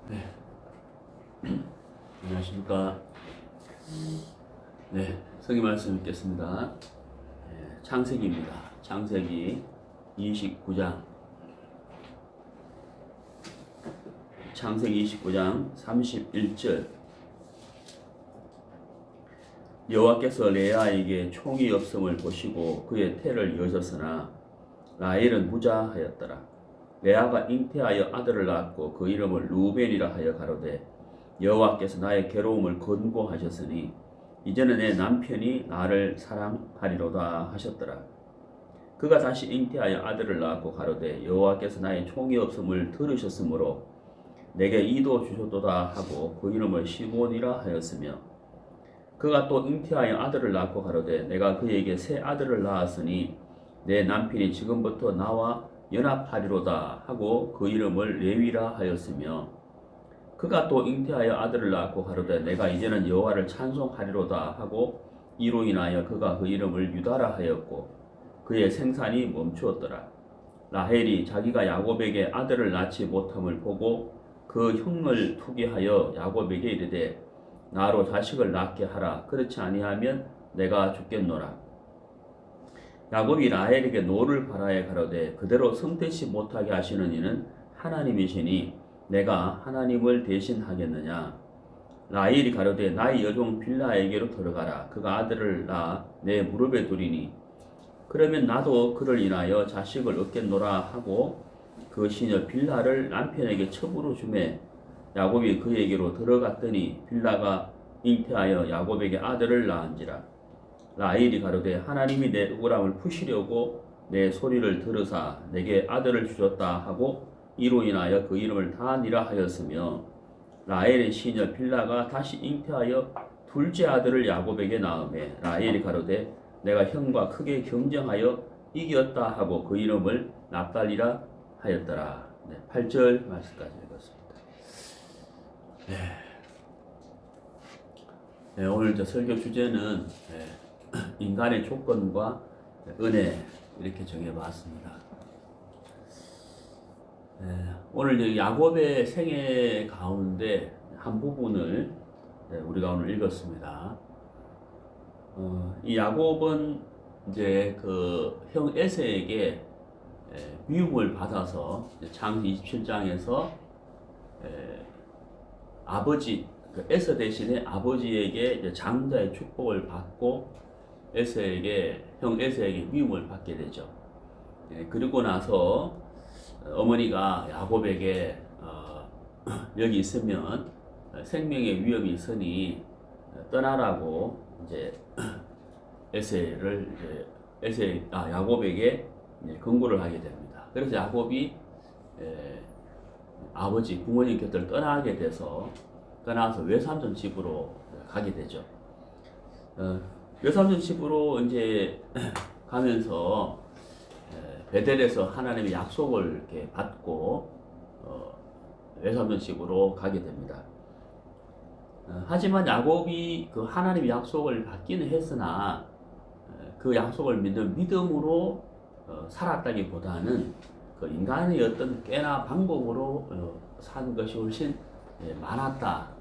네, 안녕하십니까. 네, 성경 말씀 읽겠습니다. 네, 창세기입니다. 창세기 29장. 창세기 29장 31절. 여호와께서 레아에게 총이 없음을 보시고 그의 태를 여셨으나 라헬은 무자하였더라. 레아가 잉태하여 아들을 낳았고 그 이름을 루벤이라 하여 가로되 여호와께서 나의 괴로움을 권고하셨으니 이제는 내 남편이 나를 사랑하리로다 하셨더라. 그가 다시 잉태하여 아들을 낳았고 가로되 여호와께서 나의 총이 없음을 들으셨으므로 내게 이도 주셨도다 하고 그 이름을 시몬이라 하였으며, 그가 또 잉태하여 아들을 낳고 가로되 내가 그에게 새 아들을 낳았으니 내 남편이 지금부터 나와 연합하리로다 하고 그 이름을 레위라 하였으며, 그가 또 잉태하여 아들을 낳고 가로되 내가 이제는 여호와를 찬송하리로다 하고 이로 인하여 그가 그 이름을 유다라 하였고 그의 생산이 멈추었더라. 라헬이 자기가 야곱에게 아들을 낳지 못함을 보고 그 형을 투기하여 야곱에게 이르되 나로 자식을 낳게 하라. 그렇지 아니하면 내가 죽겠노라. 야곱이 라헬에게 노를 바라에 가로되 그대로 성태치 못하게 하시는 이는 하나님이시니 내가 하나님을 대신하겠느냐. 라헬이 가로되 나의 여종 빌라에게로 들어가라. 그가 아들을 낳아 내 무릎에 두리니 그러면 나도 그를 인하여 자식을 얻겠노라 하고 그 시녀 빌라를 남편에게 첩으로 주매 야곱이 그에게로 들어갔더니 빌라가 잉태하여 야곱에게 아들을 낳은지라. 라헬이 가로되 하나님이 내 억울함을 푸시려고 내 소리를 들으사 내게 아들을 주셨다 하고 이로 인하여 그 이름을 다니라 하였으며, 라헬의 시녀 빌라가 다시 잉태하여 둘째 아들을 야곱에게 낳으매 라헬이 가로되 내가 형과 크게 경쟁하여 이겼다 하고 그 이름을 납달리라 하였더라. 네, 8절 말씀까지 읽었습니다. 네, 오늘 설교 주제는 인간의 조건과 은혜 이렇게 정해봤습니다. 오늘 야곱의 생애 가운데 한 부분을 우리가 오늘 읽었습니다. 이 야곱은 이제 그 형 에서에게 미움을 받아서 창세기 27장에서 아버지 그 에서 대신에 아버지에게 이제 장자의 축복을 받고 형 에서에게 미움을 받게 되죠. 그리고 나서 어머니가 야곱에게 여기 있으면 생명의 위험이 있으니 떠나라고 이제 야곱에게 권고를 하게 됩니다. 그래서 야곱이 아버지 부모님 곁을 떠나서 외삼촌 집으로 가게 되죠. 외삼촌 집으로 이제 가면서 베델에서 하나님의 약속을 이렇게 받고 외삼촌 집으로 가게 됩니다. 하지만 야곱이 그 하나님의 약속을 받기는 했으나 그 약속을 믿는 믿음으로 살았다기보다는 그 인간의 어떤 깨나 방법으로 산 것이 훨씬 많았다라고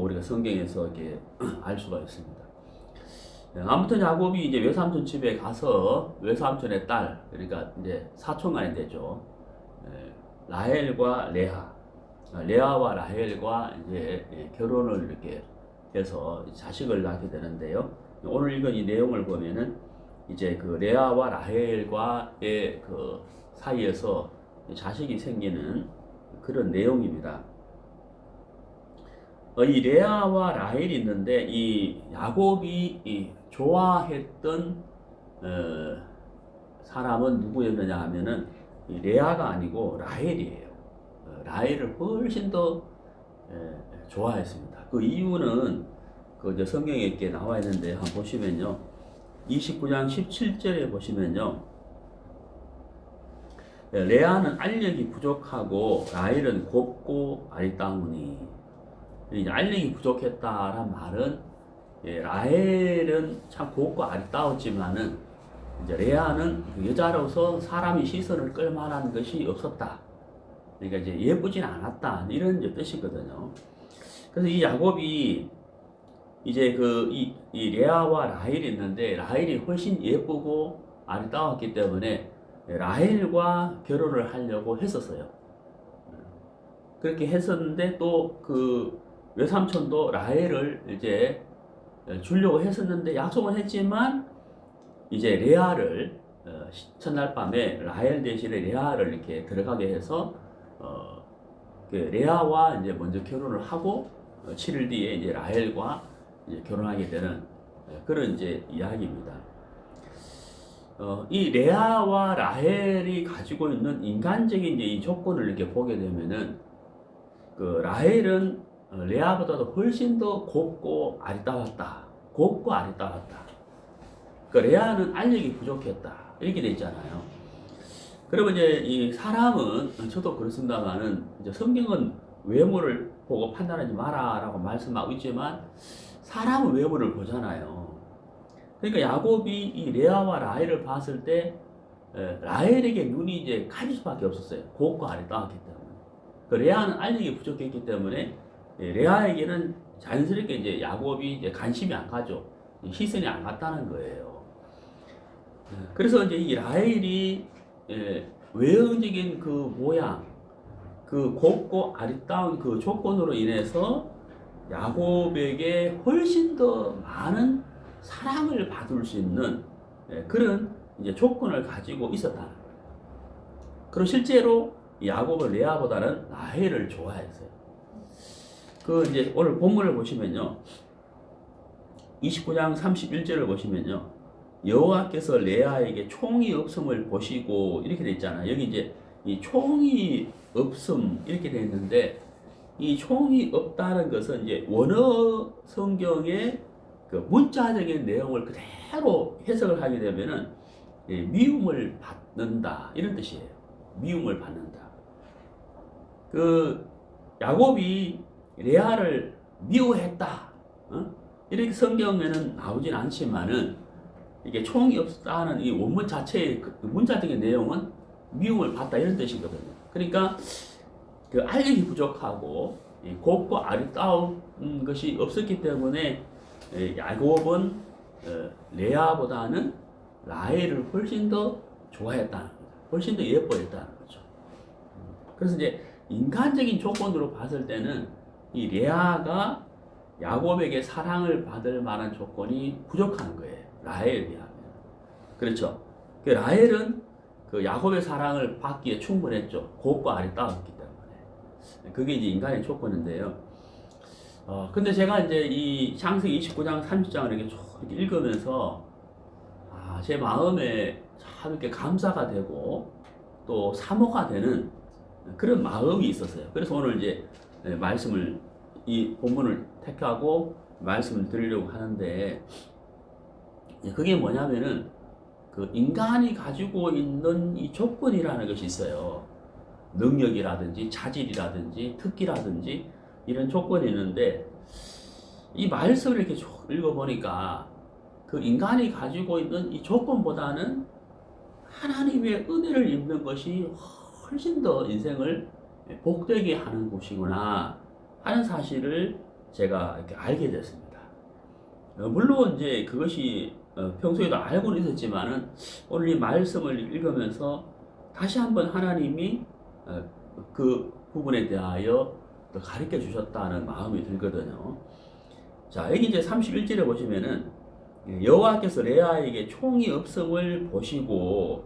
우리가 성경에서 이렇게 알 수가 있습니다. 아무튼 야곱이 이제 외삼촌 집에 가서 외삼촌의 딸, 그러니까 이제 사촌간이 되죠. 라헬과 레아와 라헬과 이제 결혼을 이렇게 해서 자식을 낳게 되는데요. 오늘 읽은 이 내용을 보면은 이제 그 레아와 라헬과의 그 사이에서 자식이 생기는 그런 내용입니다. 이 레아와 라헬이 있는데 이 야곱이 좋아했던 사람은 누구였느냐 하면은 이 레아가 아니고 라헬이에요. 라헬을 훨씬 더 좋아했습니다. 그 이유는 그 이제 성경에 이렇게 나와 있는데 한번 보시면요. 29장 17절에 보시면요. 레아는 알력이 부족하고 라헬은 곱고 아리따우니. 이제 알력이 부족했다란 말은 라헬은 참 곱고 아리따웠지만은 이제 레아는 여자로서 사람의 시선을 끌만한 것이 없었다. 그러니까 이제 예쁘진 않았다 이런 이제 뜻이거든요. 그래서 이 야곱이 이제 이 레아와 라헬이 있는데 라헬이 훨씬 예쁘고 아름다웠기 때문에 라헬과 결혼을 하려고 했었어요. 그렇게 했었는데 또 그 외삼촌도 라헬을 이제 주려고 했었는데 약속은 했지만 이제 레아를 첫날 밤에 라헬 대신에 레아를 이렇게 들어가게 해서 그 레아와 이제 먼저 결혼을 하고 7일 뒤에 이제 라헬과 이제 결혼하게 되는 그런 이제 이야기입니다. 이 레아와 라헬이 가지고 있는 인간적인 이제 이 조건을 이렇게 보게 되면은 그 라헬은 레아보다도 훨씬 더 곱고 아리따웠다. 곱고 아리따웠다. 그 레아는 알력이 부족했다. 이렇게 돼 있잖아요. 그러면 이제 이 사람은 저도 그렇습니다만은 이제 성경은 외모를 보고 판단하지 마라라고 말씀하고 있지만 사람은 외모를 보잖아요. 그러니까 야곱이 이 레아와 라헬을 봤을 때 라헬에게 눈이 이제 가릴 수밖에 없었어요. 곱고 아리따웠기 때문에. 그 레아는 알력이 부족했기 때문에 레아에게는 자연스럽게 이제 야곱이 이제 관심이 안 가죠. 시선이 안 갔다는 거예요. 그래서 이제 이 라헬이 외형적인 그 모양, 그 곱고 아리따운 그 조건으로 인해서 야곱에게 훨씬 더 많은 사랑을 받을 수 있는 그런 이제 조건을 가지고 있었다는 거예요. 그리고 실제로 야곱은 레아보다는 라헬을 좋아했어요. 그 이제 오늘 본문을 보시면요, 29장 31절을 보시면요, 여호와께서 레아에게 총이 없음을 보시고 이렇게 돼 있잖아요. 여기 이제 이 총이 없음 이렇게 돼 있는데 이 총이 없다는 것은 이제 원어 성경의 그 문자적인 내용을 그대로 해석을 하게 되면은 미움을 받는다 이런 뜻이에요. 미움을 받는다. 그 야곱이 레아를 미워했다. 이렇게 성경에는 나오진 않지만은 이게 총이 없다는 이 원문 자체의 그 문자적인 내용은 미움을 받다 이런 뜻이거든요. 그러니까 그 알력이 부족하고 곱고 아리따운 것이 없었기 때문에 야곱은 레아보다는 라헬을 훨씬 더 좋아했다는 거죠. 훨씬 더 예뻐했다는 거죠. 그래서 이제 인간적인 조건으로 봤을 때는 이 레아가 야곱에게 사랑을 받을 만한 조건이 부족한 거예요. 라헬에 비하면. 그렇죠. 그 라헬은 그 야곱의 사랑을 받기에 충분했죠. 곱고 아리따웠기 때문에. 그게 이제 인간의 조건인데요. 근데 제가 이제 이 창세기 29장, 30장을 이렇게 쭉 이렇게 읽으면서, 제 마음에 참 이렇게 감사가 되고, 또 사모가 되는 그런 마음이 있었어요. 그래서 오늘 이제 말씀을, 이 본문을 택하고 말씀을 드리려고 하는데, 그게 뭐냐면은, 그 인간이 가지고 있는 이 조건이라는 것이 있어요. 능력이라든지 자질이라든지 특기라든지 이런 조건이 있는데 이 말씀을 이렇게 쭉 읽어보니까 그 인간이 가지고 있는 이 조건보다는 하나님의 은혜를 입는 것이 훨씬 더 인생을 복되게 하는 곳이구나 하는 사실을 제가 이렇게 알게 됐습니다. 물론 이제 그것이 평소에도 알고는 있었지만은 오늘 이 말씀을 읽으면서 다시 한번 하나님이 그 부분에 대하여 또 가르쳐 주셨다는 마음이 들거든요. 자, 여기 이제 31절에 보시면은 여호와께서 레아에게 총이 없음을 보시고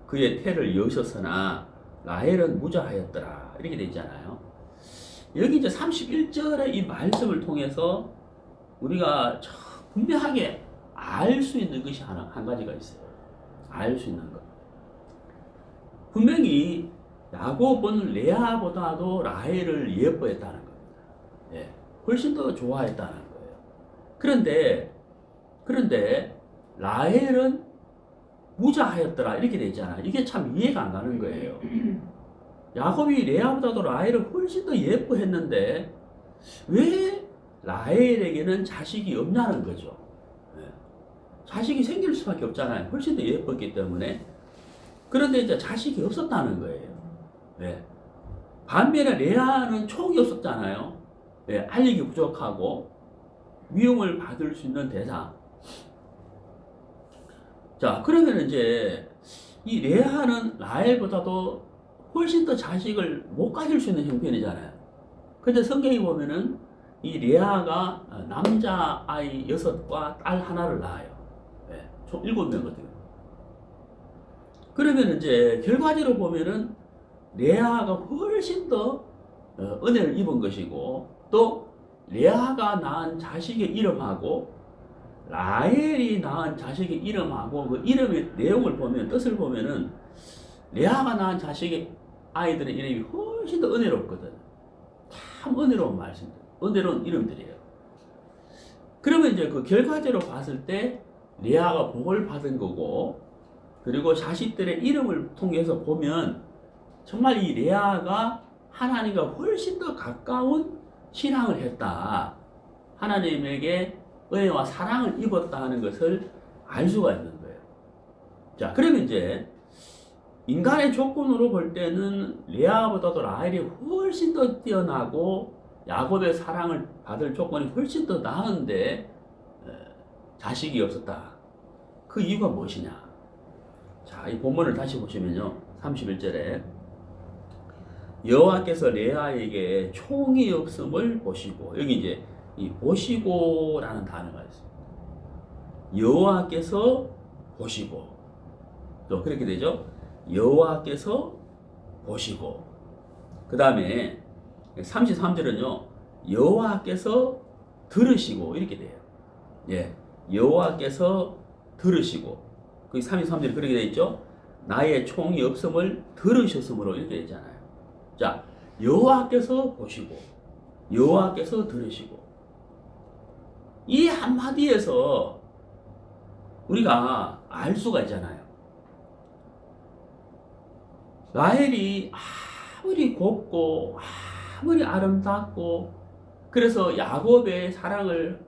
그의 태를 여셨으나 라헬은 무자하였더라 이렇게 돼 있잖아요. 여기 이제 31절의 이 말씀을 통해서 우리가 분명하게 알 수 있는 것이 한 가지가 있어요. 알 수 있는 것. 분명히 야곱은 레아보다도 라헬을 예뻐했다는 겁니다. 예, 훨씬 더 좋아했다는 거예요. 그런데 라헬은 무자하였더라 이렇게 돼 있잖아요. 이게 참 이해가 안 가는 거예요. 야곱이 레아보다도 라헬을 훨씬 더 예뻐했는데 왜 라헬에게는 자식이 없냐는 거죠. 예. 자식이 생길 수밖에 없잖아요. 훨씬 더 예뻤기 때문에. 그런데 이제 자식이 없었다는 거예요. 네. 반면에 레아는 촉이 없었잖아요. 예, 알력이 부족하고 위험을 받을 수 있는 대상. 자, 그러면 이제 이 레아는 라헬보다도 훨씬 더 자식을 못 가질 수 있는 형편이잖아요. 근데 성경에 보면은 이 레아가 남자 아이 6과 딸 하나를 낳아요. 예, 총 7명거든요. 그러면 이제 결과적으로 보면은 레아가 훨씬 더 은혜를 입은 것이고, 또 레아가 낳은 자식의 이름하고 라헬이 낳은 자식의 이름하고 그 이름의 내용을 보면, 뜻을 보면은 레아가 낳은 자식의 아이들의 이름이 훨씬 더 은혜롭거든. 참 은혜로운 말씀들, 은혜로운 이름들이에요. 그러면 이제 그 결과적으로 봤을 때 레아가 복을 받은 거고, 그리고 자식들의 이름을 통해서 보면 정말 이 레아가 하나님과 훨씬 더 가까운 신앙을 했다, 하나님에게 은혜와 사랑을 입었다 하는 것을 알 수가 있는 거예요. 자, 그러면 이제 인간의 조건으로 볼 때는 레아보다도 라헬이 훨씬 더 뛰어나고 야곱의 사랑을 받을 조건이 훨씬 더 나은데 자식이 없었다. 그 이유가 무엇이냐? 자, 이 본문을 다시 보시면요, 31절에 여호와께서 레아에게 총이 없음을 보시고, 여기 이제 이 보시고라는 단어가 있습니다. 여호와께서 보시고, 또 그렇게 되죠. 여호와께서 보시고, 그 다음에 33절은요 여호와께서 들으시고, 이렇게 돼요. 예, 여호와께서 들으시고, 그 33절에 그렇게 되어 있죠. 나의 총이 없음을 들으셨으므로, 이렇게 되어 있잖아요. 자, 여호와께서 보시고 여호와께서 들으시고, 이 한마디에서 우리가 알 수가 있잖아요. 라헬이 아무리 곱고 아무리 아름답고, 그래서 야곱의 사랑을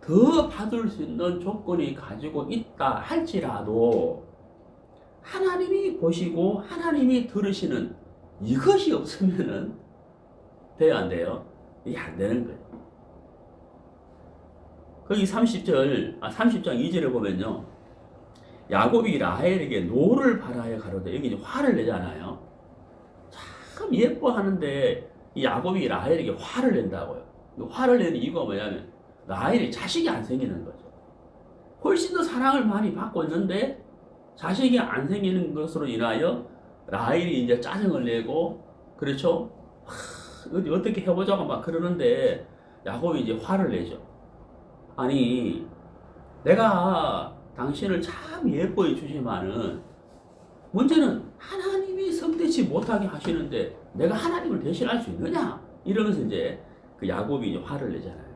더 받을 수 있는 조건이 가지고 있다 할지라도 하나님이 보시고 하나님이 들으시는 이것이 없으면은 돼요, 안 돼요? 이게 안 되는 거예요. 거기 30장 2절에 보면요, 야곱이 라헬에게 노를 바라여 가로되, 여기 이제 화를 내잖아요. 참 예뻐하는데 이 야곱이 라헬에게 화를 낸다고요. 화를 내는 이유가 뭐냐면 라헬이 자식이 안 생기는 거죠. 훨씬 더 사랑을 많이 받고 있는데 자식이 안 생기는 것으로 인하여 라헬이 이제 짜증을 내고, 그렇죠? 어떻게 해보자고 막 그러는데 야곱이 이제 화를 내죠. 아니, 내가 당신을 참 예뻐해 주지만은 문제는 하나님이 성대치 못하게 하시는데 내가 하나님을 대신할 수 있느냐? 이러면서 이제 그 야곱이 이제 화를 내잖아요.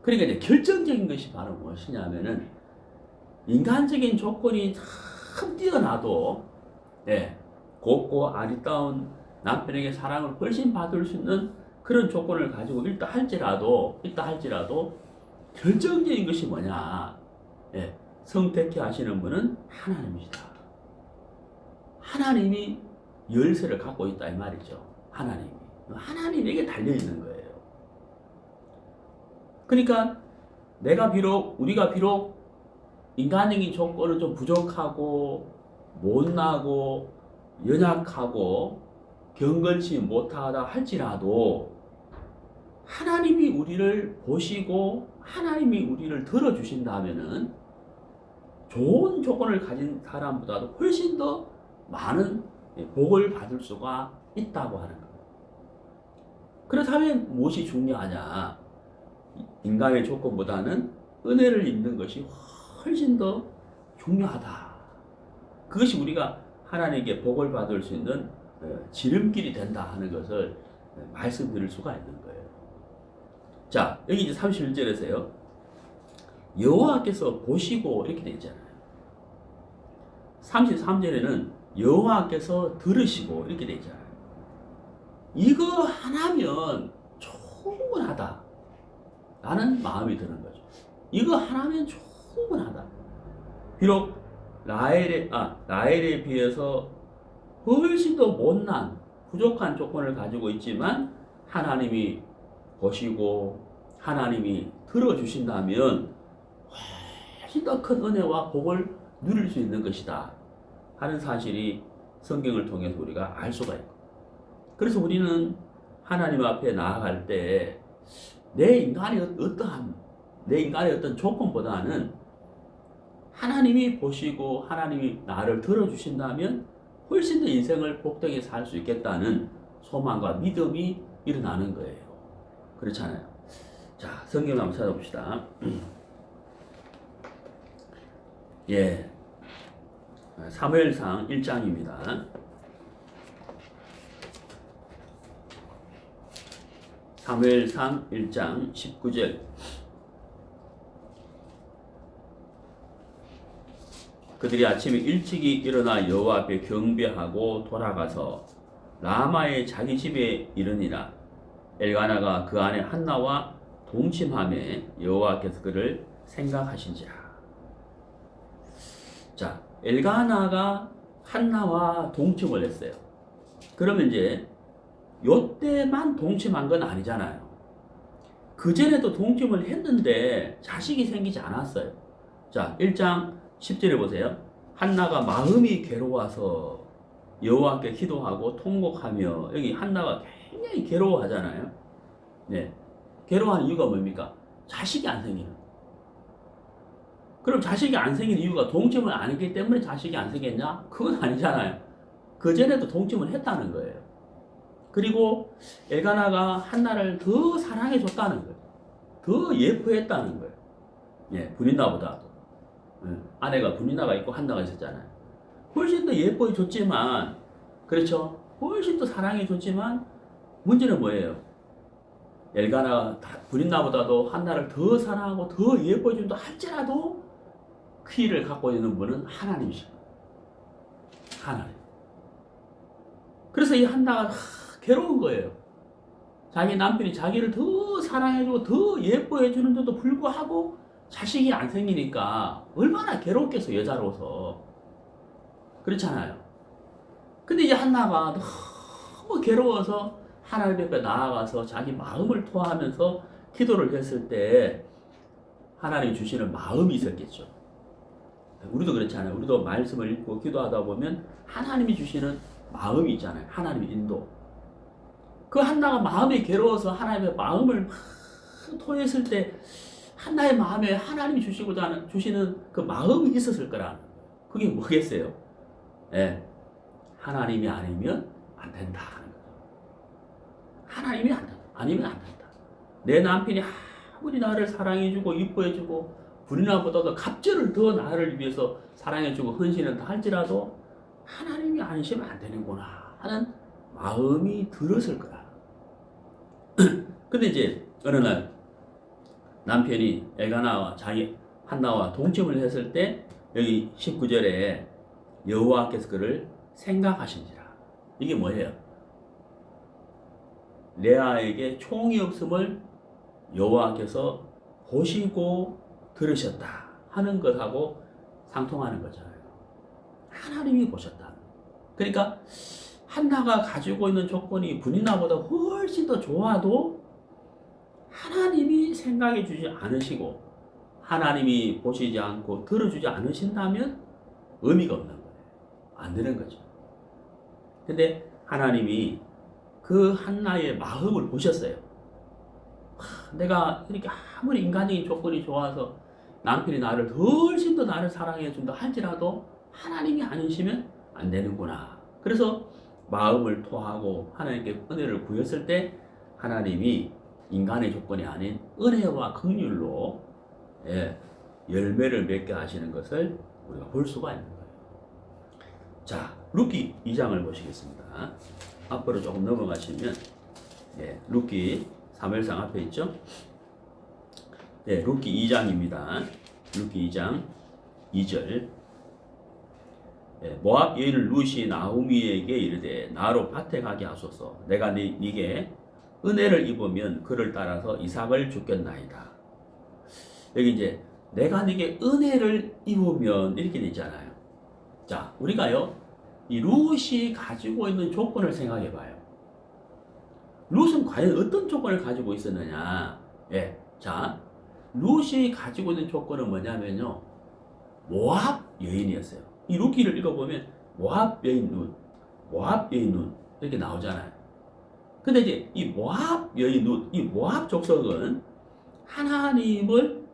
그러니까 이제 결정적인 것이 바로 무엇이냐면은 인간적인 조건이 참 뛰어나도, 예, 곱고 아리따운 남편에게 사랑을 훨씬 받을 수 있는 그런 조건을 가지고 있다 할지라도 결정적인 것이 뭐냐? 예, 성택해 하시는 분은 하나님이시다. 하나님이 열쇠를 갖고 있다, 이 말이죠. 하나님에게 달려 있는 거예요. 그러니까 우리가 비록 인간적인 조건은 좀 부족하고 못나고 연약하고 경건치 못하다 할지라도 하나님이 우리를 보시고 하나님이 우리를 들어주신다면은 좋은 조건을 가진 사람보다도 훨씬 더 많은 복을 받을 수가 있다고 하는 거예요. 그렇다면 무엇이 중요하냐? 인간의 조건보다는 은혜를 입는 것이 훨씬 더 중요하다. 그것이 우리가 하나님께 복을 받을 수 있는 지름길이 된다 하는 것을 말씀드릴 수가 있는 거예요. 자, 여기 이제 31절에서요. 여호와께서 보시고, 이렇게 되어 있잖아요. 33절에는 여호와께서 들으시고, 이렇게 되어 있잖아요. 이거 하나면 충분하다 라는 마음이 드는 거죠. 이거 하나면 충분하다. 비록 라헬에 비해서 훨씬 더 못난, 부족한 조건을 가지고 있지만 하나님이 보시고 하나님이 들어주신다면 훨씬 더 큰 은혜와 복을 누릴 수 있는 것이다 하는 사실이 성경을 통해서 우리가 알 수가 있고, 그래서 우리는 하나님 앞에 나아갈 때 내 인간의 어떤 조건보다는 하나님이 보시고 하나님이 나를 들어주신다면 훨씬 더 인생을 복되게 살 수 있겠다는 소망과 믿음이 일어나는 거예요. 그렇잖아요. 자, 성경 한번 찾아봅시다. 예, 사무엘상 1장입니다. 사무엘상 1장 19절. 그들이 아침에 일찍이 일어나 여호와 앞에 경배하고 돌아가서 라마의 자기 집에 이르니라. 엘가나가 그 안에 한나와 동침하매 여호와께서 그를 생각하신지라. 자, 엘가나가 한나와 동침을 했어요. 그러면 이제 요때만 동침한 건 아니잖아요. 그전에도 동침을 했는데 자식이 생기지 않았어요. 자, 1장 10절에 보세요. 한나가 마음이 괴로워서 여호와께 기도하고 통곡하며, 여기 한나가 굉장히 괴로워하잖아요. 네, 괴로워하는 이유가 뭡니까? 자식이 안 생기는. 그럼 자식이 안 생긴 이유가 동침을 안 했기 때문에 자식이 안 생겼냐? 그건 아니잖아요. 그전에도 동침을 했다는 거예요. 그리고 엘가나가 한나를 더 사랑해줬다는 거예요. 더 예뻐했다는 거예요. 예, 분인나보다도. 예, 아내가 분인나가 있고 한나가 있었잖아요. 훨씬 더 예뻐해줬지만, 그렇죠? 훨씬 더 사랑해줬지만, 문제는 뭐예요? 엘가나가 분인나보다도 한나를 더 사랑하고 더 예뻐해준다 할지라도 그 일을 갖고 있는 분은 하나님이십니다. 하나님. 그래서 이 한나가 괴로운 거예요. 자기 남편이 자기를 더 사랑해주고 더 예뻐해주는데도 불구하고 자식이 안 생기니까 얼마나 괴롭겠어, 여자로서. 그렇잖아요. 근데 이제 한나가 너무 괴로워서 하나님 앞에 나아가서 자기 마음을 토하면서 기도를 했을 때 하나님 주시는 마음이 있었겠죠. 우리도 그렇잖아요. 우리도 말씀을 읽고 기도하다 보면 하나님이 주시는 마음이 있잖아요. 하나님의 인도. 그 한나가 마음이 괴로워서 하나님의 마음을 막 토했을 때 한나의 마음에 하나님이 주시는 그 마음이 있었을 거라. 그게 뭐겠어요? 예, 하나님이 아니면 안 된다 하는 거죠. 하나님이 아니면 안 된다. 내 남편이 아무리 나를 사랑해주고 이뻐해주고 불이나보다도 갑절을 더 나를 위해서 사랑해주고 헌신한다 할지라도 하나님이 아니시면 안 되는구나 하는 마음이 들었을 거다. 근데 이제 어느 날 남편이 엘가나와 자기 한나와 동침을 했을 때 여기 19절에 여호와께서 그를 생각하신지라. 이게 뭐예요? 레아에게 총이 없음을 여호와께서 보시고 들으셨다 하는 것하고 상통하는 거잖아요. 하나님이 보셨다. 그러니까 한나가 가지고 있는 조건이 분인나보다 훨씬 더 좋아도 하나님이 생각해 주지 않으시고 하나님이 보시지 않고 들어주지 않으신다면 의미가 없는 거예요. 안 되는 거죠. 근데 하나님이 그 한나의 마음을 보셨어요. 내가 이렇게 아무리 인간적인 조건이 좋아서 남편이 나를 훨씬 더 나를 사랑해 준다 할지라도 하나님이 아니시면 안 되는구나. 그래서 마음을 토하고 하나님께 은혜를 구했을 때 하나님이 인간의 조건이 아닌 은혜와 긍휼로 열매를 맺게 하시는 것을 우리가 볼 수가 있는 거예요. 자, 룻기 2장을 보시겠습니다. 앞으로 조금 넘어가시면 룻기 사무엘상 앞에 있죠. 룻기 2장입니다. 룻기 2장 2절. 모압 여인 룻이 나오미에게 이르되 나로 밭에 가게 하소서. 내가 네게 은혜를 입으면 그를 따라서 이삭을 주겠나이다. 여기 이제 내가 네게 은혜를 입으면 이렇게 되잖아요. 자, 우리가요 이 룻이 가지고 있는 조건을 생각해 봐요. 룻은 과연 어떤 조건을 가지고 있었느냐? 예, 자, 룻이 가지고 있는 조건은 뭐냐면요, 모압 여인이었어요. 이 룻기를 읽어보면 모압 여인 룻, 모압 여인 룻 이렇게 나오잖아요. 근데 이제 이 모압 여인 룻, 이 모압 족속은 하나님을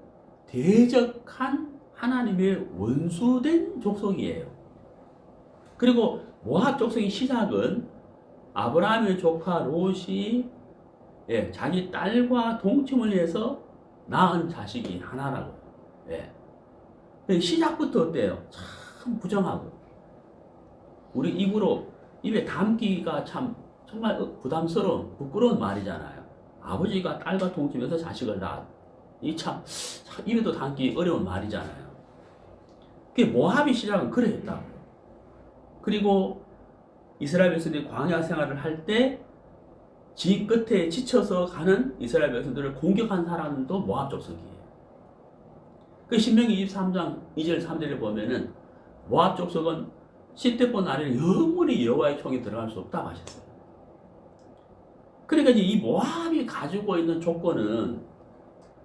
대적한 하나님의 원수된 족속이에요. 그리고 모압 족속의 시작은 아브라함의 조카 롯이 자기 딸과 동침을 해서 낳은 자식이 하나라고요. 시작부터 어때요? 참 부정하고 우리 입에 담기가 참 정말 부담스러운 부끄러운 말이잖아요. 아버지가 딸과 동침해서 자식을 낳은 이 참 입에도 담기 어려운 말이잖아요. 그게 모압의 시작은 그랬다. 그리고 이스라엘 백성들이 광야 생활을 할 때 지 끝에 지쳐서 가는 이스라엘 백성들을 공격한 사람도 모압 족속이에요. 그 신명기 23장 2절 3절에 보면은 모압 족속은 시대권 아래는 영원히 여호와의 총에 들어갈 수 없다고 하셨어요. 그러니까 이 모압이 가지고 있는 조건은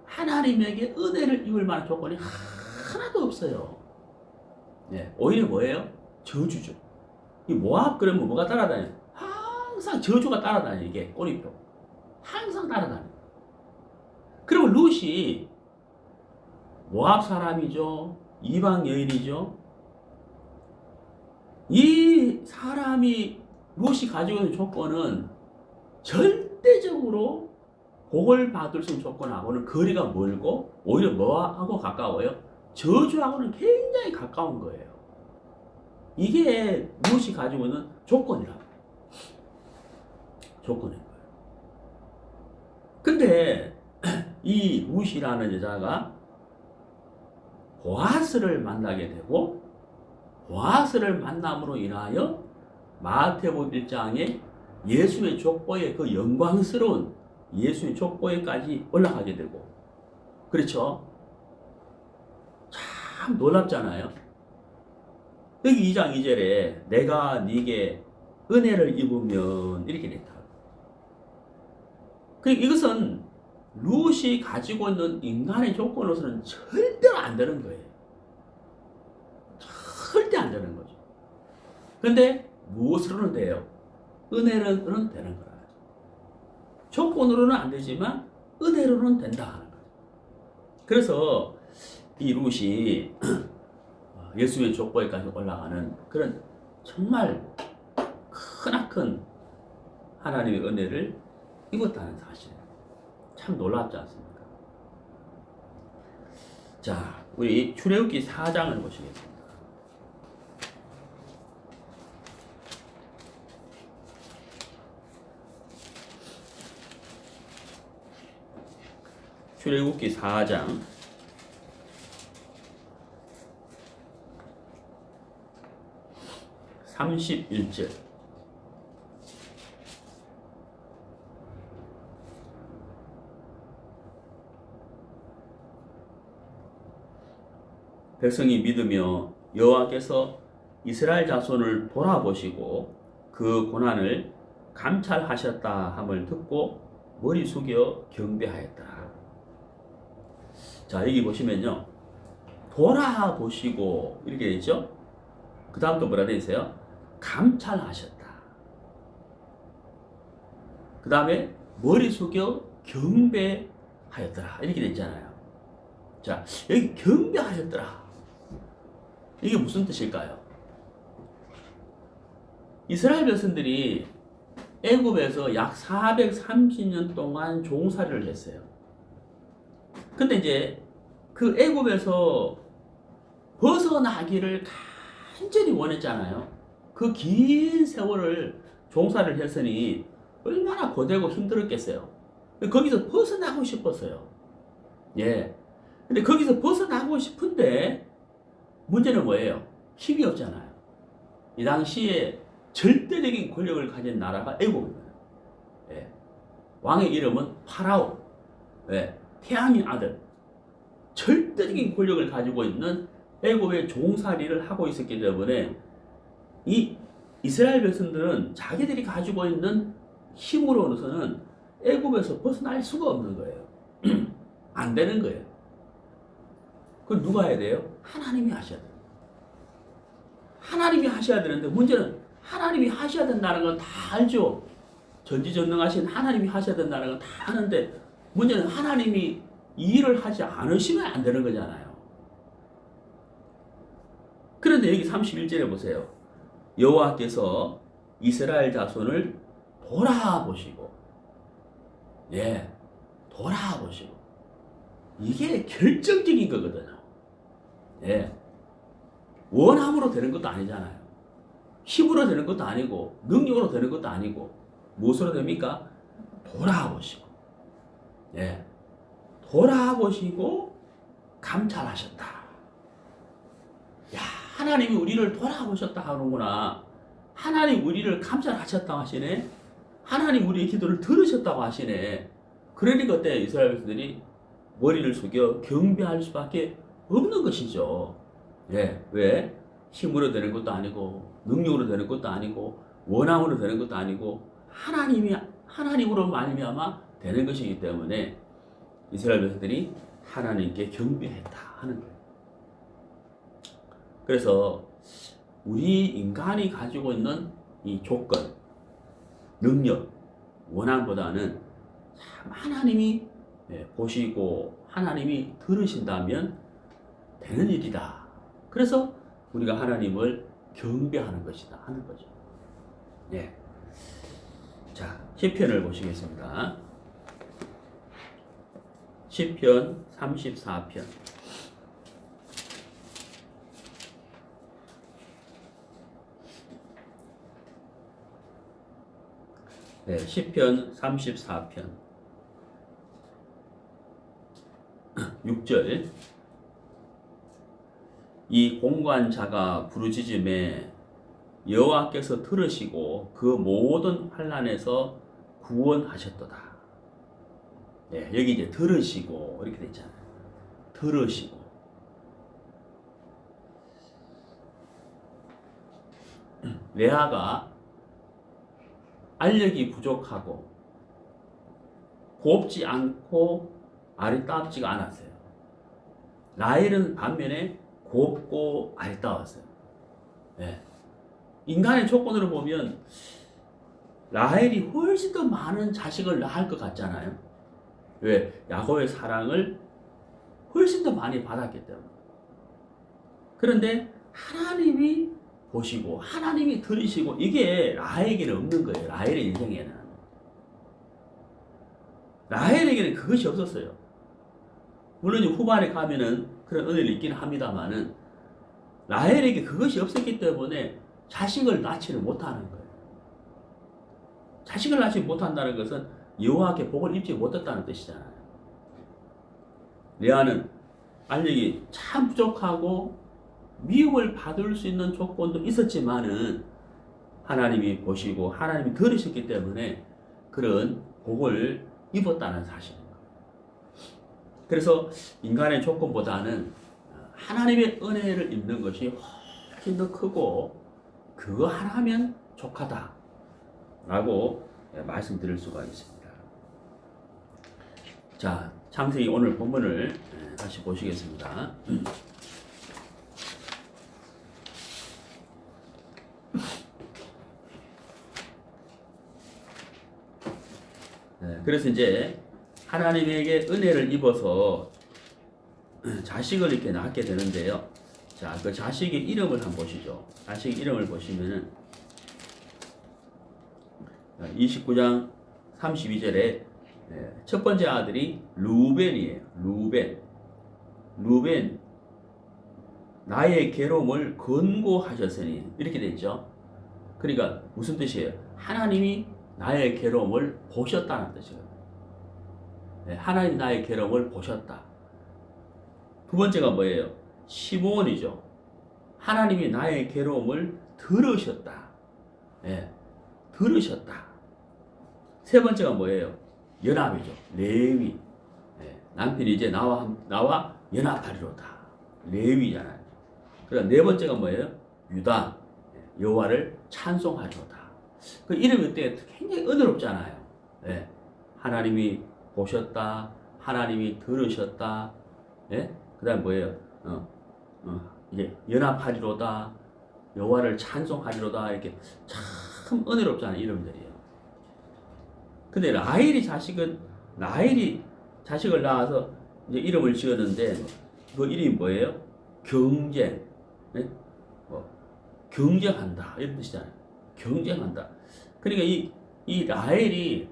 하나님에게 은혜를 입을 만한 조건이 하나도 없어요. 오히려 뭐예요? 저주죠. 이 모압 그러면 뭐가 따라다녀요? 항상 저주가 따라다녀요. 이게 꼬리표. 항상 따라다녀요. 그리고 룻이 모압 사람이죠. 이방 여인이죠. 이 사람이 룻이 가지고 있는 조건은 절대적으로 복을 받을 수 있는 조건하고는 거리가 멀고 오히려 뭐하고 가까워요? 저주하고는 굉장히 가까운 거예요. 이게 룻이 가지고 있는 조건이라고. 조건인 거예요. 근데 이 룻이라는 여자가 보아스를 만나게 되고 보아스를 만남으로 인하여 마태복음 1장에 예수의 족보의 그 영광스러운 예수의 족보에까지 올라가게 되고, 그렇죠? 참 놀랍잖아요. 여기 2장 2절에 내가 네게 은혜를 입으면 이렇게 됐다. 그러니까 이것은 룻이 가지고 있는 인간의 조건으로서는 절대로 안 되는 거예요. 절대 안 되는 거죠. 근데 무엇으로는 돼요? 은혜로는 되는 거라. 조건으로는 안 되지만 은혜로는 된다 하는 거죠. 그래서 이 룻이 예수의 족보에까지 올라가는 그런 정말 크나큰 하나님의 은혜를 입었다는 사실. 참 놀랍지 않습니까? 자, 우리 출애굽기 4장을 보시겠습니다. 출애굽기 4장 31절. 백성이 믿으며 여호와께서 이스라엘 자손을 돌아보시고 그 고난을 감찰하셨다 함을 듣고 머리 숙여 경배하였더라. 자, 여기 보시면요, 돌아보시고 이렇게 되어 있죠. 그 다음 또 뭐라 되어 있어요? 감찰하셨다. 그 다음에 머리 숙여 경배하였더라 이렇게 되어 있잖아요. 자, 여기 경배하셨더라, 이게 무슨 뜻일까요? 이스라엘 백성들이 애굽에서 약 430년 동안 종살이를 했어요. 근데 이제 그 애굽에서 벗어나기를 간절히 원했잖아요. 그 긴 세월을 종살이를 했으니 얼마나 고되고 힘들었겠어요. 거기서 벗어나고 싶었어요. 근데 거기서 벗어나고 싶은데 문제는 뭐예요? 힘이 없잖아요. 이 당시에 절대적인 권력을 가진 나라가 애굽입니다. 왕의 이름은 파라오. 태양의 아들. 절대적인 권력을 가지고 있는 애굽의 종살이를 하고 있었기 때문에 이 이스라엘 백성들은 자기들이 가지고 있는 힘으로서는 애굽에서 벗어날 수가 없는 거예요. 안 되는 거예요. 그건 누가 해야 돼요? 하나님이 하셔야 돼요. 하나님이 하셔야 되는데 문제는 하나님이 하셔야 된다는 건 다 알죠. 전지전능하신 하나님이 하셔야 된다는 건 다 아는데 문제는 하나님이 이 일을 하지 않으시면 안 되는 거잖아요. 그런데 여기 31절에 보세요. 여호와께서 이스라엘 자손을 돌아보시고, 예, 돌아보시고. 이게 결정적인 거거든요. 예. 원함으로 되는 것도 아니잖아요. 힘으로 되는 것도 아니고, 능력으로 되는 것도 아니고, 무엇으로 됩니까? 돌아보시고, 예. 돌아보시고, 감찰하셨다. 야, 하나님이 우리를 돌아보셨다 하는구나. 하나님 우리를 감찰하셨다고 하시네. 하나님 우리의 기도를 들으셨다고 하시네. 그러니까 그때 이스라엘 백성들이 머리를 숙여 경배할 수밖에 없는 것이죠. 예, 왜? 힘으로 되는 것도 아니고, 능력으로 되는 것도 아니고, 원함으로 되는 것도 아니고, 하나님으로 말미암아 되는 것이기 때문에 이스라엘 백성들이 하나님께 경배했다 하는 거예요. 그래서 우리 인간이 가지고 있는 이 조건, 능력, 원함보다는 참 하나님이 보시고 하나님이 들으신다면 되는 일이다. 그래서 우리가 하나님을 경배하는 것이다 하는 거죠. 예. 자, 시편을 보시겠습니다. 시편 34편. 네, 시편 34편 6절. 이 공관자가 부르짖음에 여호와께서 들으시고 그 모든 환난에서 구원하셨도다. 네, 여기 이제 들으시고 이렇게 돼 있잖아요. 들으시고. 레아가 알력이 부족하고 곱지 않고 아리따웁지가 않았어요. 라헬은 반면에 곱고 아리따웠어요. 네. 인간의 조건으로 보면 라헬이 훨씬 더 많은 자식을 낳을 것 같잖아요. 왜? 야곱의 사랑을 훨씬 더 많이 받았기 때문에. 그런데 하나님이 보시고 하나님이 들으시고 이게 라헬에게는 없는 거예요. 라헬의 인생에는. 라헬에게는 그것이 없었어요. 물론 후반에 가면은 그런 은혜를 있기는 합니다만은 라헬에게 그것이 없었기 때문에 자식을 낳지를 못하는 거예요. 자식을 낳지 못한다는 것은 여호와께 복을 입지 못했다는 뜻이잖아요. 레아는 알력이 참 부족하고 미움을 받을 수 있는 조건도 있었지만은 하나님이 보시고 하나님이 들으셨기 때문에 그런 복을 입었다는 사실입니다. 그래서 인간의 조건보다는 하나님의 은혜를 입는 것이 훨씬 더 크고 그거 하나면 족하다라고 말씀드릴 수가 있습니다. 자, 창세기 오늘 본문을 다시 보시겠습니다. 그래서 이제 하나님에게 은혜를 입어서 자식을 이렇게 낳게 되는데요. 자, 그 자식의 이름을 한번 보시죠. 자식의 이름을 보시면은 29장 32절에 첫 번째 아들이 루벤이에요. 루벤 나의 괴로움을 권고하셨으니 이렇게 됐죠. 그러니까 무슨 뜻이에요? 하나님이 나의 괴로움을 보셨다는 뜻이거든요. 하나님 나의 괴로움을 보셨다. 두 번째가 뭐예요? 시므온이죠. 하나님이 나의 괴로움을 들으셨다. 들으셨다. 세 번째가 뭐예요? 연합이죠. 레위. 남편이 이제 나와 연합하리로다. 레위잖아요. 그러니까 네 번째가 뭐예요? 유다. 여호와를 찬송하리로다. 그 이름이 어때? 굉장히 은혜롭잖아요. 예. 하나님이 보셨다. 하나님이 들으셨다. 예? 그 다음 뭐예요? 이제 연합하리로다. 여호와를 찬송하리로다. 이렇게 참 은혜롭잖아요. 이름들이요. 근데 라헬이 자식을 낳아서 이제 이름을 지었는데 그 이름이 뭐예요? 경쟁. 네? 경쟁한다. 이런 뜻이잖아요. 경쟁한다. 그러니까 이 라헬이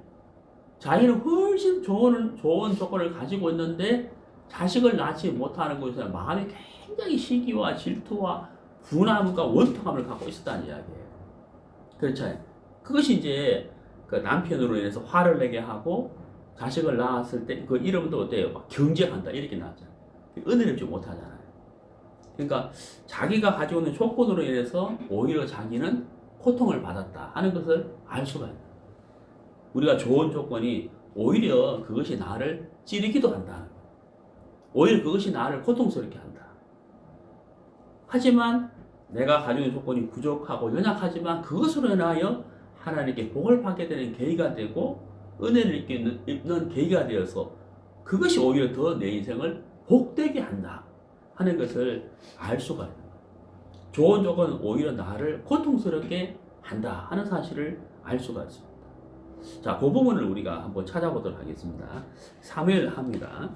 자기는 훨씬 좋은 조건을 가지고 있는데 자식을 낳지 못하는 것에 마음이 굉장히 시기와 질투와 분함과 원통함을 갖고 있었다는 이야기예요. 그렇죠. 그것이 이제 그 남편으로 인해서 화를 내게 하고 자식을 낳았을 때 그 이름도 어때요? 막 경쟁한다 이렇게 나왔잖아요. 은혜롭지 못하잖아요. 그러니까 자기가 가지고 있는 조건으로 인해서 오히려 자기는 고통을 받았다 하는 것을 알 수가 있는 거예요. 우리가 좋은 조건이 오히려 그것이 나를 찌르기도 한다는 거예요. 오히려 그것이 나를 고통스럽게 한다. 하지만 내가 가지고 있는 조건이 부족하고 연약하지만 그것으로 인하여 하나님께 복을 받게 되는 계기가 되고 은혜를 입는 계기가 되어서 그것이 오히려 더 내 인생을 복되게 한다 하는 것을 알 수가 있는 거예요. 좋은 조건은 오히려 나를 고통스럽게 한다 하는 사실을 알 수가 있습니다. 자, 그 부분을 우리가 한번 찾아보도록 하겠습니다. 사무엘하입니다.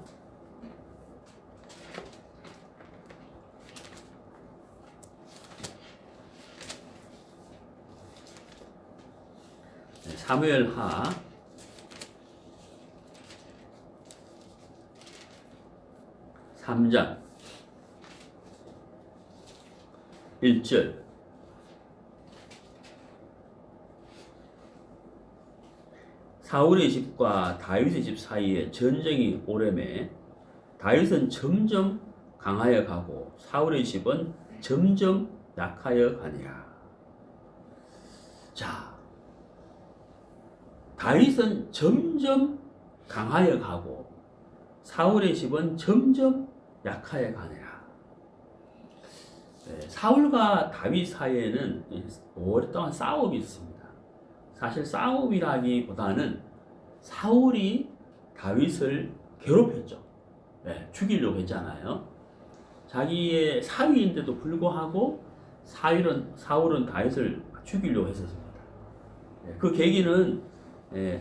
사무엘하 3장 1절 사울의 집과 다윗의 집 사이에 전쟁이 오래매 다윗은 점점 강하여 가고 사울의 집은 점점 약하여 가니라. 자, 다윗은 점점 강하여 가고 사울의 집은 점점 약하여 가니라. 사울과 다윗 사이에는 오랫동안 싸움이 있습니다. 사실 싸움이라기보다는 사울이 다윗을 괴롭혔죠. 죽이려고 했잖아요. 자기의 사위인데도 불구하고 사울은 다윗을 죽이려고 했었습니다. 그 계기는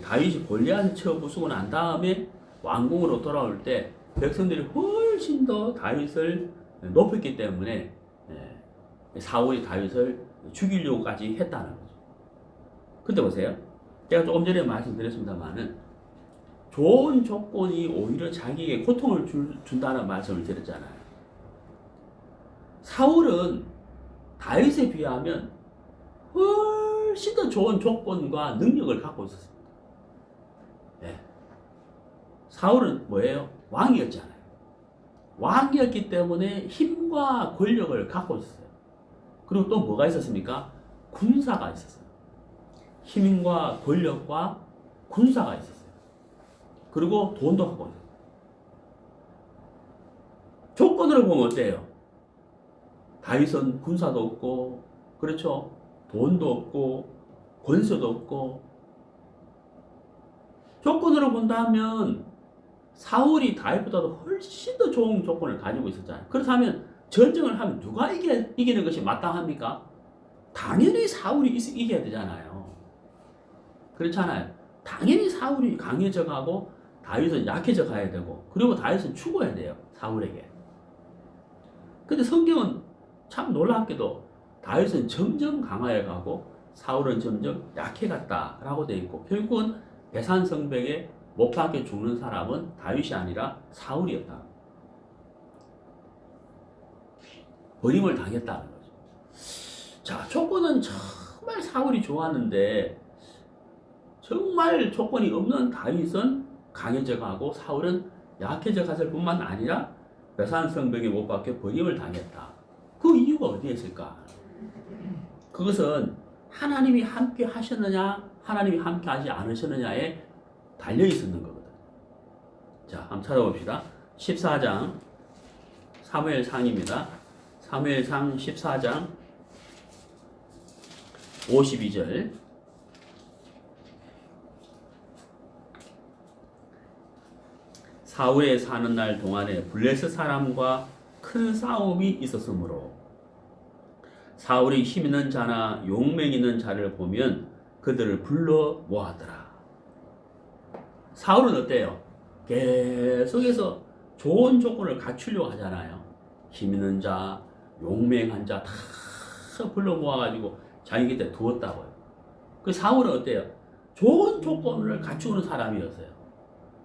다윗이 골리앗을 쳐 부수고 난 다음에 왕궁으로 돌아올 때 백성들이 훨씬 더 다윗을 높였기 때문에 사울이 다윗을 죽이려고까지 했다는 거죠. 근데 보세요. 제가 조금 전에 말씀드렸습니다만은 좋은 조건이 오히려 자기에게 고통을 준다는 말씀을 드렸잖아요. 사울은 다윗에 비하면 훨씬 더 좋은 조건과 능력을 갖고 있었습니다. 사울은 뭐예요? 왕이었잖아요. 왕이었기 때문에 힘과 권력을 갖고 있었어요. 그리고 또 뭐가 있었습니까? 군사가 있었어요. 힘과 권력과 군사가 있었어요. 그리고 돈도 갖고 있어요. 조건으로 보면 어때요? 다윗은 군사도 없고, 그렇죠? 돈도 없고, 권세도 없고. 조건으로 본다면 사울이 다윗보다도 훨씬 더 좋은 조건을 가지고 있었잖아요. 그렇다면 전쟁을 하면 누가 이기는 것이 마땅합니까? 당연히 사울이 이겨야 되잖아요. 그렇잖아요. 당연히 사울이 강해져 가고 다윗은 약해져 가야 되고 그리고 다윗은 죽어야 돼요. 사울에게. 근데 성경은 참 놀랍게도 다윗은 점점 강하여 가고 사울은 점점 약해 갔다라고 되어 있고 결국은 베산성벽에 못 박혀 죽는 사람은 다윗이 아니라 사울이었다. 버림을 당했다는 거죠. 자, 조건은 정말 사울이 좋았는데 정말 조건이 없는 다윗은 강해져 가고 사울은 약해져 갔을 뿐만 아니라 베산성벽에 못 박혀 버림을 당했다. 그 이유가 어디에 있을까? 그것은 하나님이 함께 하셨느냐 하나님이 함께 하지 않으셨느냐에 달려 있었는 거거든. 자, 한번 찾아봅시다. 14장 사무엘상입니다. 사무엘상 14장 52절 사울의 사는 날 동안에 블레셋 사람과 큰 싸움이 있었으므로 사울이 힘 있는 자나 용맹 있는 자를 보면 그들을 불러 모았더라. 사울은 어때요? 계속해서 좋은 조건을 갖추려고 하잖아요. 힘 있는 자, 용맹한 자 다 불러 모아가지고 자기 곁에 두었다고요. 그 사울은 어때요? 좋은 조건을 갖추는 사람이었어요.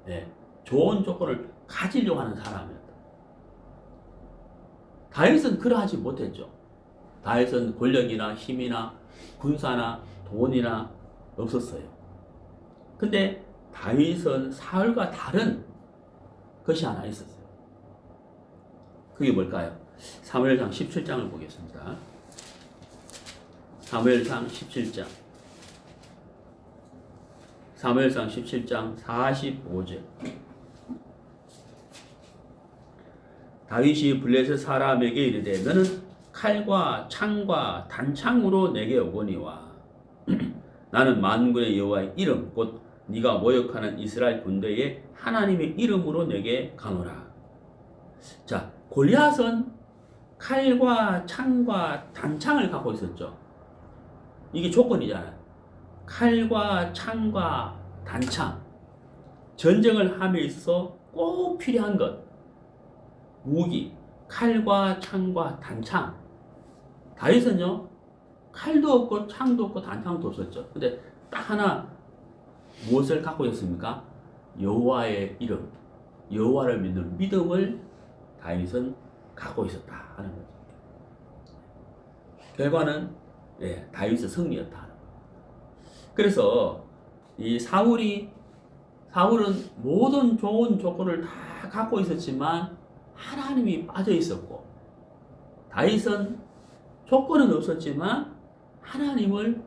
네, 좋은 조건을 가지려고 하는 사람이었다. 다윗은 그러하지 못했죠. 다윗은 권력이나 힘이나 군사나 돈이나 없었어요. 근데 다윗은 사울과 다른 것이 하나 있었어요. 그게 뭘까요? 사무엘상 17장을 보겠습니다. 사무엘상 17장. 사무엘상 17장 45절. 다윗이 블레셋 사람에게 이르되 너는 칼과 창과 단창으로 내게 오거니와 나는 만군의 여호와의 이름 곧 네가 모욕하는 이스라엘 군대의 하나님의 이름으로 내게 가노라. 자, 골리앗은 칼과 창과 단창을 갖고 있었죠. 이게 조건이잖아요. 칼과 창과 단창. 전쟁을 함에 있어서 꼭 필요한 것. 무기, 칼과 창과 단창. 다윗은요, 칼도 없고 창도 없고 단창도 없었죠. 근데 딱 하나 무엇을 갖고 있었습니까? 여호와의 이름, 여호와를 믿는 믿음을 다윗은 갖고 있었다 하는 거죠. 결과는 다윗의 승리였다. 그래서 이 사울은 모든 좋은 조건을 다 갖고 있었지만 하나님이 빠져 있었고, 다윗은 조건은 없었지만 하나님을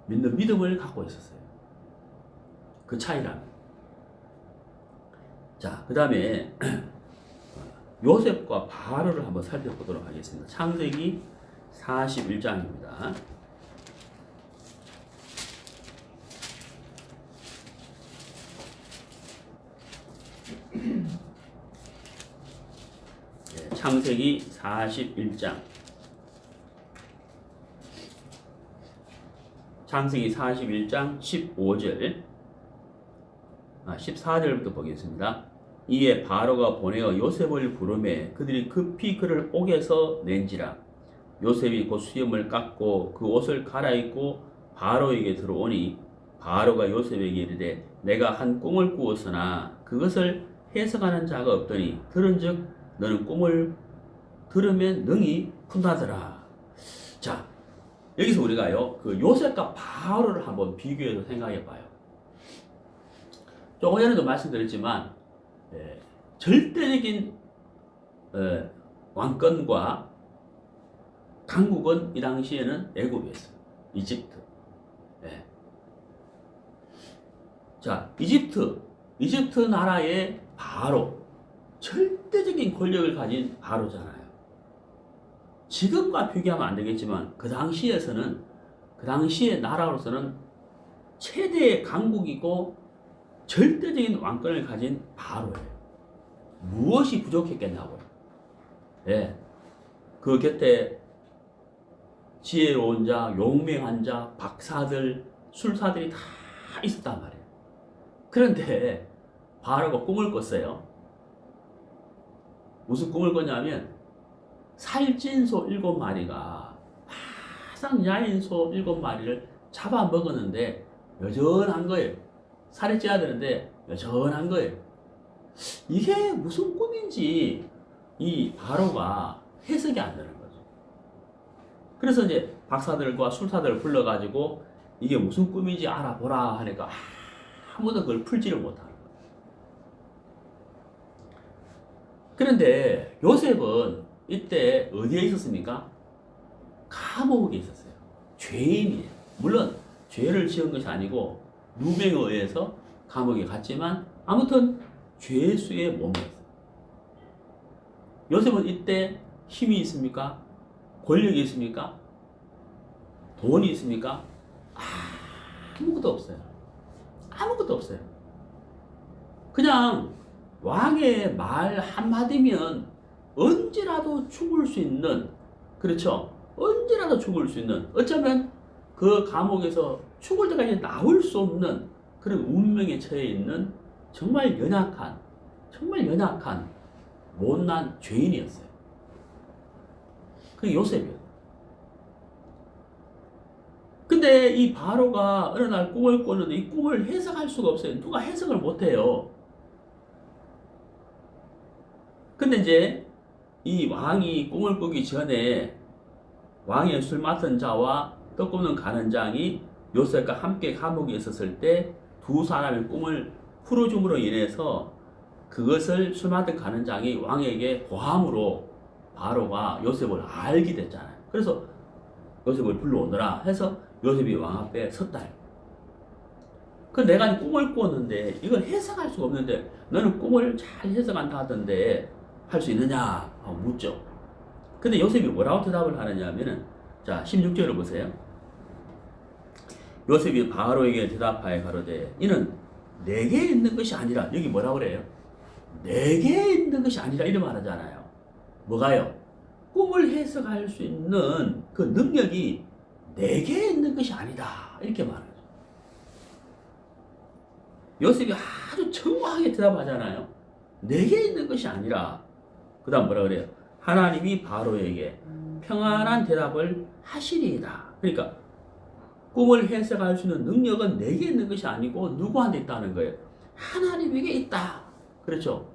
믿는 믿음을 갖고 있었어요. 그 차이랍니다. 자, 그 다음에 요셉과 바로를 한번 살펴보도록 하겠습니다. 창세기 41장입니다. 창세기 41장. 창세기 41장 15절, 14절부터 보겠습니다. 이에 바로가 보내어 요셉을 부르매 그들이 급히 그를 옥에서 낸지라. 요셉이 곧 수염을 깎고 그 옷을 갈아입고 바로에게 들어오니 바로가 요셉에게 이르되 내가 한 꿈을 꾸었으나 그것을 해석하는 자가 없더니 들은즉 너는 꿈을 들으면 능히 푼다더라. 자, 여기서 우리가요, 그 요셉과 바로를 한번 비교해서 생각해 봐요. 조금 전에도 말씀드렸지만, 절대적인 왕권과 강국은 이 당시에는 애굽이었어요. 이집트. 자, 이집트 나라의 바로, 절대적인 권력을 가진 바로잖아요. 지금과 비교하면 안 되겠지만 그 당시에서는, 그 당시의 나라로서는 최대의 강국이고 절대적인 왕권을 가진 바로예요. 무엇이 부족했겠냐고요. 그 곁에 지혜로운 자, 용맹한 자, 박사들, 술사들이 다 있었단 말이에요. 그런데 바로가 꿈을 꿨어요. 무슨 꿈을 꿨냐면 살찐 소 7마리가 바싹 야인 소 7마리를 잡아먹었는데 여전한 거예요. 살이 쪄야 되는데 여전한 거예요. 이게 무슨 꿈인지 이 바로가 해석이 안 되는 거죠. 그래서 이제 박사들과 술사들을 불러가지고 이게 무슨 꿈인지 알아보라 하니까 아무도 그걸 풀지를 못하는 거예요. 그런데 요셉은 이때 어디에 있었습니까? 감옥에 있었어요. 죄인이에요. 물론 죄를 지은 것이 아니고 누명에 의해서 감옥에 갔지만 아무튼 죄수의 몸이었어요. 요셉은 이때 힘이 있습니까? 권력이 있습니까? 돈이 있습니까? 아무것도 없어요. 아무것도 없어요. 그냥 왕의 말 한마디면 언제라도 죽을 수 있는, 그렇죠? 언제라도 죽을 수 있는, 어쩌면 그 감옥에서 죽을 때까지 나올 수 없는 그런 운명에 처해 있는 정말 연약한 못난 죄인이었어요. 그게 요셉이에요. 근데 이 바로가 어느 날 꿈을 꿨는데 이 꿈을 해석할 수가 없어요. 누가 해석을 못해요. 근데 이제 이 왕이 꿈을 꾸기 전에 왕의 술 맡은 자와 떡 굽는 가는장이 요셉과 함께 감옥에 있었을 때 두 사람의 꿈을 풀어줌으로 인해서 그것을 술 맡은 가는장이 왕에게 고함으로 바로가 요셉을 알게 됐잖아요. 그래서 요셉을 불러오너라 해서 요셉이 왕 앞에 섰다. 그 내가 꿈을 꾸었는데 이걸 해석할 수가 없는데 너는 꿈을 잘 해석한다 하던데 할 수 있느냐 하고 묻죠. 근데 요셉이 뭐라고 대답을 하느냐 하면은, 자 16절을 보세요. 요셉이 바로에게 대답하여 가로되 이는 내게 있는 것이 아니라, 여기 뭐라고 그래요? 내게 있는 것이 아니라 이런 말 하잖아요. 뭐가요? 꿈을 해석할 수 있는 그 능력이 내게 있는 것이 아니다 이렇게 말하죠. 요셉이 아주 정확하게 대답하잖아요. 내게 있는 것이 아니라, 그 다음 뭐라 그래요? 하나님이 바로에게 평안한 대답을 하시리이다. 그러니까 꿈을 해석할 수 있는 능력은 내게 있는 것이 아니고 누구한테 있다는 거예요? 하나님에게 있다. 그렇죠?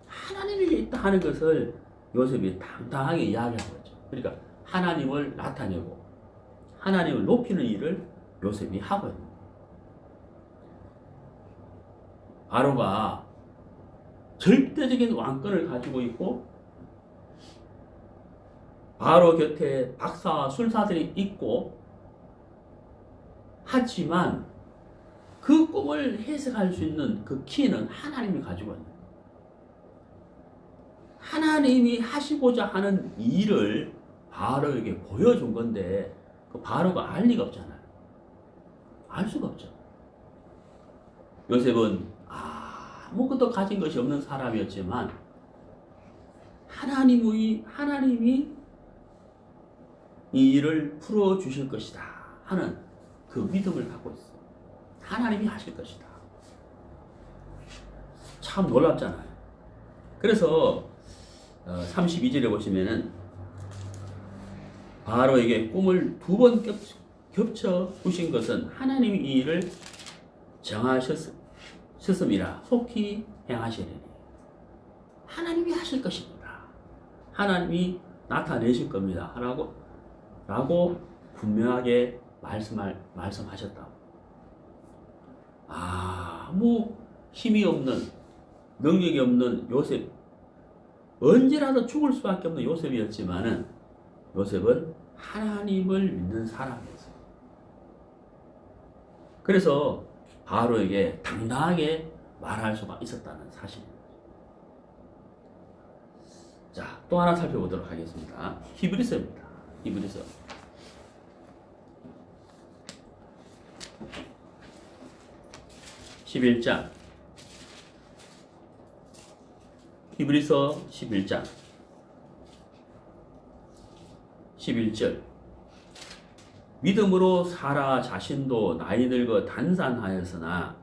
하나님에게 있다 하는 것을 요셉이 당당하게 이야기하고 있죠. 그러니까 하나님을 나타내고 하나님을 높이는 일을 요셉이 하고 있는 거예요. 바로가 절대적인 왕권을 가지고 있고 바로 곁에 박사와 술사들이 있고, 하지만 그 꿈을 해석할 수 있는 그 키는 하나님이 가지고 있는 거예요. 하나님이 하시고자 하는 일을 바로에게 보여준 건데 그 바로가 알 리가 없잖아요. 알 수가 없죠. 요셉은 아무것도 가진 것이 없는 사람이었지만 하나님이 이 일을 풀어주실 것이다 하는 그 믿음을 갖고 있어. 하나님이 하실 것이다. 참 놀랍잖아요. 그래서 32절에 보시면은 바로에게 꿈을 두 번 겹쳐 주신 것은 하나님이 이 일을 정하셨음이라 속히 행하시리니 하나님이 하실 것입니다. 하나님이 나타내실 겁니다. 라고 분명하게 말씀하셨다고. 아무 힘이 없는, 능력이 없는 요셉, 언제라도 죽을 수밖에 없는 요셉이었지만은 요셉은 하나님을 믿는 사람이었어요. 그래서 바로에게 당당하게 말할 수가 있었다는 사실입니다. 자, 또 하나 살펴보도록 하겠습니다. 히브리서입니다. 히브리서 11장. 히브리서 11장 11절. 믿음으로 사라 자신도 나이 늙어 단산하였으나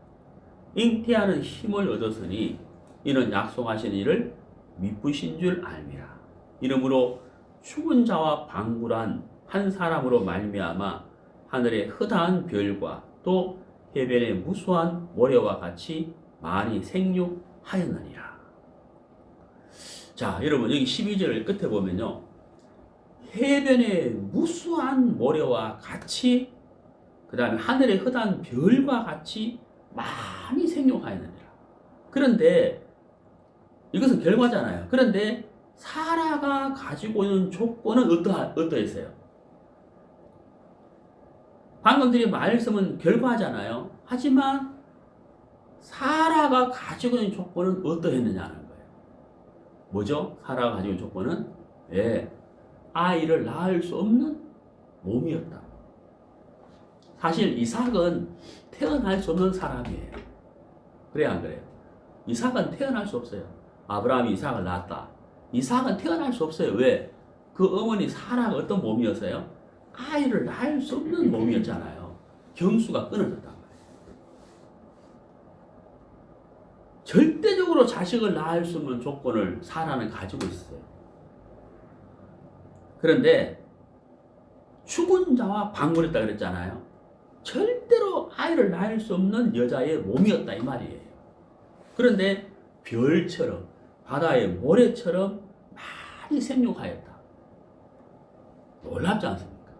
잉태하는 힘을 얻었으니 이는 약속하신 이를 미쁘신 줄 알미라. 이러므로 죽은 자와 방불한 한 사람으로 말미암아 하늘의 흐다한 별과 또 해변의 무수한 모래와 같이 많이 생육하였느니라. 자, 여러분 여기 12절 끝에 보면요, 해변의 무수한 모래와 같이, 그 다음에 하늘의 흐다한 별과 같이 많이 생육하였느니라. 그런데 이것은 결과잖아요. 그런데 사라가 가지고 있는 조건은 어떠했어요? 방금 드린 말씀은 결과잖아요. 하지만 사라가 가지고 있는 조건은 어떠했느냐는 거예요. 뭐죠? 사라가 가지고 있는 조건은 아이를 낳을 수 없는 몸이었다. 사실 이삭은 태어날 수 없는 사람이에요. 그래야 안 그래요? 이삭은 태어날 수 없어요. 아브라함이 이삭을 낳았다. 이삭은 태어날 수 없어요. 왜? 그 어머니 사라가 어떤 몸이었어요? 아이를 낳을 수 없는 몸이었잖아요. 경수가 끊어졌단 말이에요. 절대적으로 자식을 낳을 수 있는 조건을 사라는 가지고 있어요. 그런데 죽은 자와 방문했다 그랬잖아요. 절대로 아이를 낳을 수 없는 여자의 몸이었다 이 말이에요. 그런데 별처럼 바다의 모래처럼 많이 생육하였다. 놀랍지 않습니까?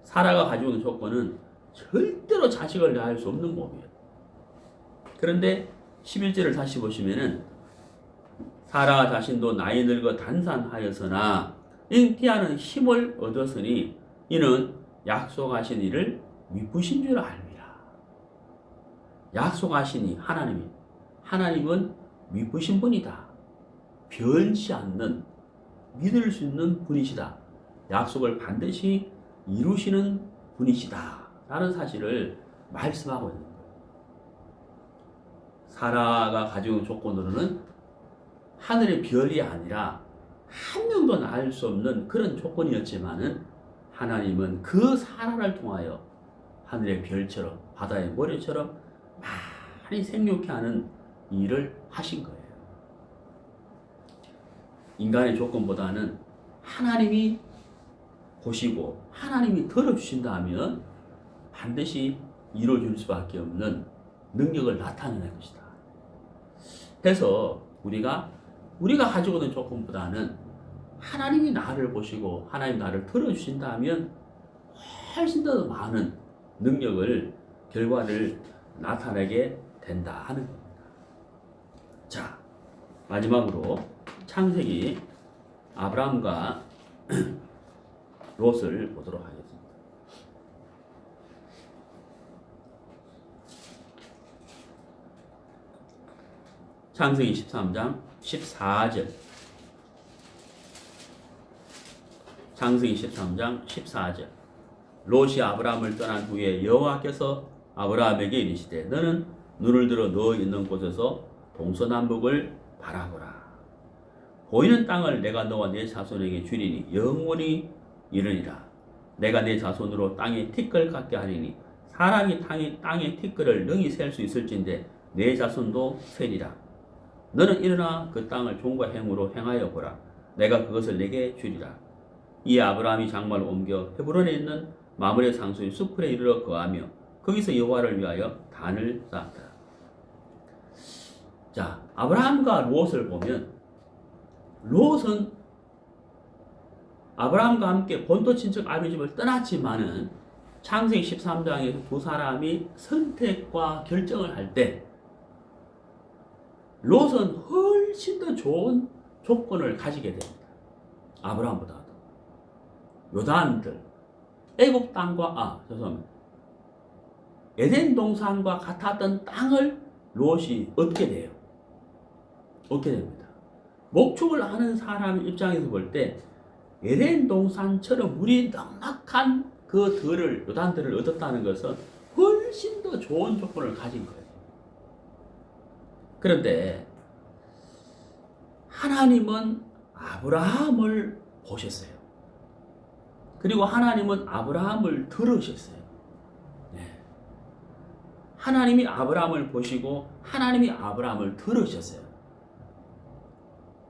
사라가 가지고 있는 조건은 절대로 자식을 낳을 수 없는 몸이에요. 그런데 11절을 다시 보시면은 사라 자신도 나이 늙어 단산하였으나 잉태하는 힘을 얻었으니 이는 약속하신 이를 미쁘신 줄 알미라. 약속하시니 하나님은 미쁘신 분이다. 변치 않는 믿을 수 있는 분이시다. 약속을 반드시 이루시는 분이시다. 라는 사실을 말씀하고 있는 거예요. 사라가 가지고 있는 조건으로는 하늘의 별이 아니라 한 명도 낳을 수 없는 그런 조건이었지만은 하나님은 그 사라를 통하여 하늘의 별처럼 바다의 모래처럼 많이 생육케 하는 일을 하신 거예요. 인간의 조건보다는 하나님이 보시고 하나님이 들어주신다면 반드시 이루어질 수밖에 없는 능력을 나타내는 것이다. 그래서 우리가 가지고 있는 조건보다는 하나님이 나를 보시고 하나님 나를 들어주신다면 훨씬 더 많은 능력을 결과를 나타내게 된다 하는 겁니다. 자, 마지막으로 창세기 아브라함과 롯을 보도록 하겠습니다. 창세기 13장 14절. 창세기 13장 14절. 롯이 아브라함을 떠난 후에 여호와께서 아브라함에게 이르시되 너는 눈을 들어 너 있는 곳에서 동서남북을 바라보라. 보이는 땅을 내가 너와 내 자손에게 주리니 영원히 이르리라. 내가 내 자손으로 땅에 티끌 같게 하리니 사람이 땅에 티끌을 능히 셀 수 있을진데 내 자손도 세리라. 너는 일어나 그 땅을 종과 행으로 행하여 보라. 내가 그것을 내게 주리라. 이에 아브라함이 장막을 옮겨 헤브론에 있는 마므레 상수의 수풀에 이르러 거하며 거기서 여호와를 위하여 단을 쌓았다. 자, 아브라함과 롯을 보면 롯은 아브라함과 함께 본토 친척 아비 집을 떠났지만은 창세기 13장에서 두 사람이 선택과 결정을 할 때 롯은 훨씬 더 좋은 조건을 가지게 됩니다. 아브라함보다도. 요단들, 애굽 땅과 에덴 동산과 같았던 땅을 롯이 얻게 돼요. 얻게 됩니다. 목축을 하는 사람 입장에서 볼 때 에덴 동산처럼 물이 넉넉한 그 들을 요단들을 얻었다는 것은 훨씬 더 좋은 조건을 가진 거예요. 그런데 하나님은 아브라함을 보셨어요. 그리고 하나님은 아브라함을 들으셨어요. 네. 하나님이 아브라함을 보시고 하나님이 아브라함을 들으셨어요.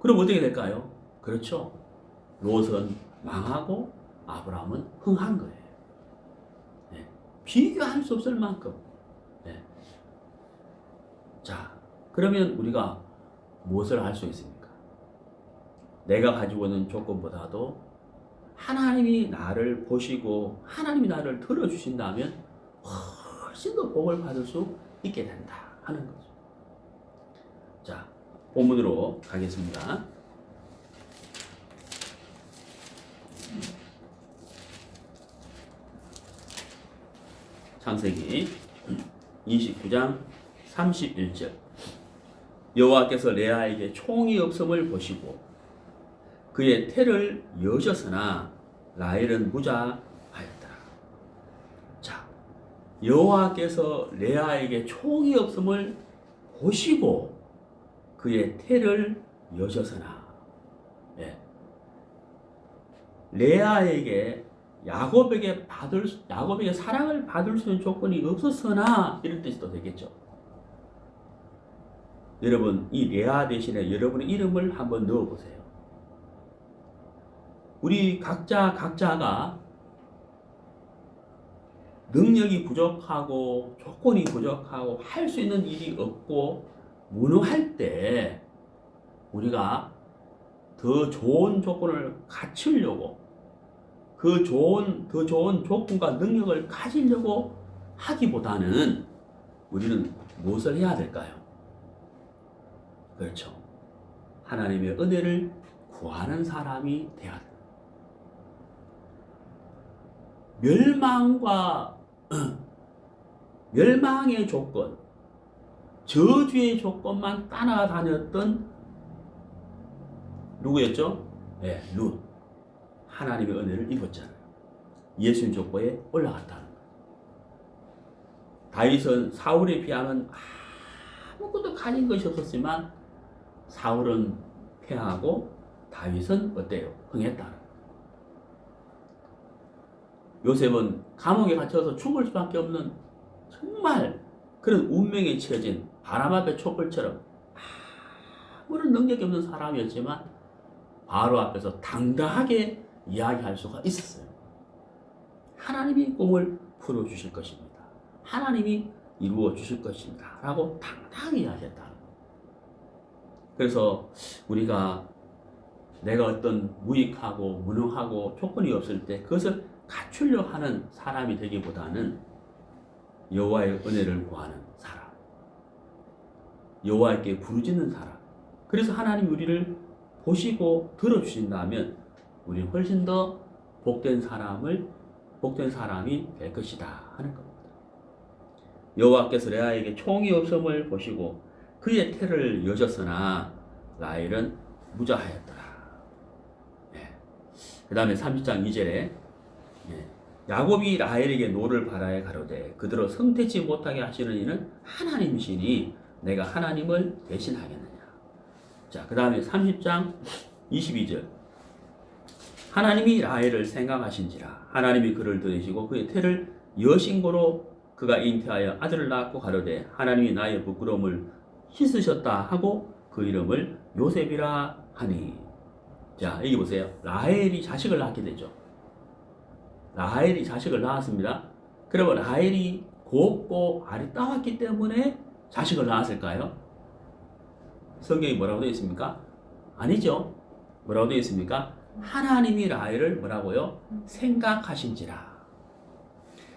그럼 어떻게 될까요? 그렇죠. 롯은 망하고 아브라함은 흥한 거예요. 네. 비교할 수 없을 만큼. 네. 자, 그러면 우리가 무엇을 할 수 있습니까? 내가 가지고 있는 조건보다도 하나님이 나를 보시고 하나님이 나를 들어주신다면 훨씬 더 복을 받을 수 있게 된다 하는 거죠. 자, 본문으로 가겠습니다. 창세기 29장 31절. 여호와께서 레아에게 총이 없음을 보시고 그의 태를 여셨으나 라헬은 무자하였더라. 자, 여호와께서 레아에게 총이 없음을 보시고 그의 태를 여셔서나. 예. 레아에게 야곱에게 사랑을 받을 수 있는 조건이 없었으나 이런 뜻이 또 되겠죠. 여러분, 이 레아 대신에 여러분의 이름을 한번 넣어보세요. 우리 각자가 능력이 부족하고 조건이 부족하고 할 수 있는 일이 없고 무능할 때 우리가 더 좋은 조건을 갖추려고 더 좋은 조건과 능력을 가지려고 하기보다는 우리는 무엇을 해야 될까요? 그렇죠. 하나님의 은혜를 구하는 사람이 되어야 합니다. 멸망의 조건, 저주의 조건만 따라다녔던 누구였죠? 네, 룻. 하나님의 은혜를 입었잖아요. 예수님 족보에 올라갔다는 거예요. 다윗은 사울에 비하면 아무것도 가진 것이 없었지만 사울은 패하고 다윗은 어때요? 흥했다는 거예요. 요셉은 감옥에 갇혀서 죽을 수밖에 없는 정말 그런 운명에 처해진 바람 앞에 촛불처럼 아무런 능력이 없는 사람이었지만 바로 앞에서 당당하게 이야기할 수가 있었어요. 하나님이 꿈을 풀어주실 것입니다. 하나님이 이루어 주실 것입니다. 라고 당당히 이야기했다. 그래서 우리가 내가 어떤 무익하고 무능하고 조건이 없을 때 그것을 갖추려 하는 사람이 되기보다는 여호와의 은혜를 구하는 사람, 여호와께 부르짖는 사람. 그래서 하나님 우리를 보시고 들어주신다면 우리는 훨씬 더 복된 사람이 될 것이다 하는 겁니다. 여호와께서 레아에게 총이 없음을 보시고 그의 태를 여셨으나 라헬은 무자하였더라. 그 다음에 30장 2절에 야곱이 라헬에게 노를 바라에 가로되 그대로 성태치 못하게 하시는 이는 하나님이시니 내가 하나님을 대신하겠느냐. 자, 그 다음에 30장 22절 하나님이 라헬을 생각하신지라 하나님이 그를 들으시고 그의 태를 여신 고로 그가 잉태하여 아들을 낳고 가로되 하나님이 나의 부끄러움을 씻으셨다 하고 그 이름을 요셉이라 하니. 자, 여기 보세요. 라헬이 자식을 낳게 되죠. 라헬이 자식을 낳았습니다. 그러면 라헬이 곱고 아리따웠기 때문에 자식을 낳았을까요? 성경이 뭐라고 되어 있습니까? 아니죠. 뭐라고 되어 있습니까? 하나님이 라헬을 뭐라고요? 생각하신지라.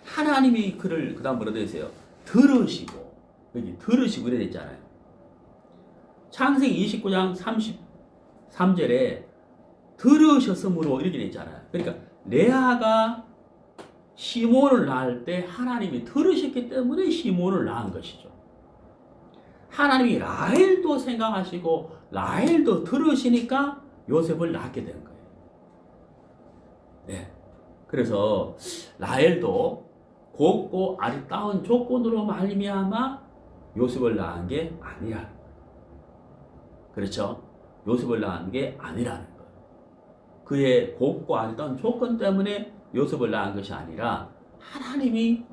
하나님이 그를 그 다음 뭐라고 되어 있어요? 들으시고. 여기 들으시고 이래 있잖아요. 창세기 29장 33절에 들으셨으므로 이렇게 되어 있잖아요. 그러니까 레아가 시몬을 낳을 때 하나님이 들으셨기 때문에 시몬을 낳은 것이죠. 하나님이 라헬도 생각하시고 라헬도 들으시니까 요셉을 낳게 된 거예요. 네. 그래서 라헬도 곱고 아리따운 조건으로 말미암아 요셉을 낳은 게 아니라. 그렇죠? 요셉을 낳은 게 아니라는 거예요. 그의 곱고 아리따운 조건 때문에 요셉을 낳은 것이 아니라 하나님이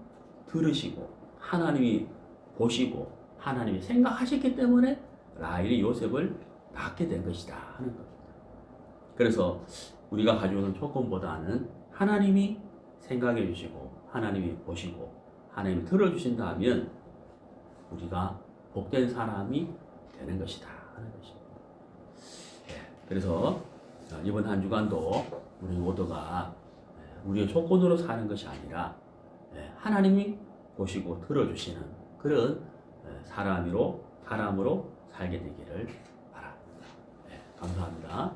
들으시고 하나님이 보시고 하나님이 생각하셨기 때문에 라헬이 요셉을 낳게 된 것이다 하는 겁니다. 그래서 우리가 가지고 있는 조건보다는 하나님이 생각해 주시고 하나님이 보시고 하나님이 들어주신다면 우리가 복된 사람이 되는 것이다 하는 것입니다. 그래서 이번 한 주간도 우리 모두가 우리의 조건으로 사는 것이 아니라 하나님이 보시고 들어주시는 그런 사람으로 살게 되기를 바랍니다. 감사합니다.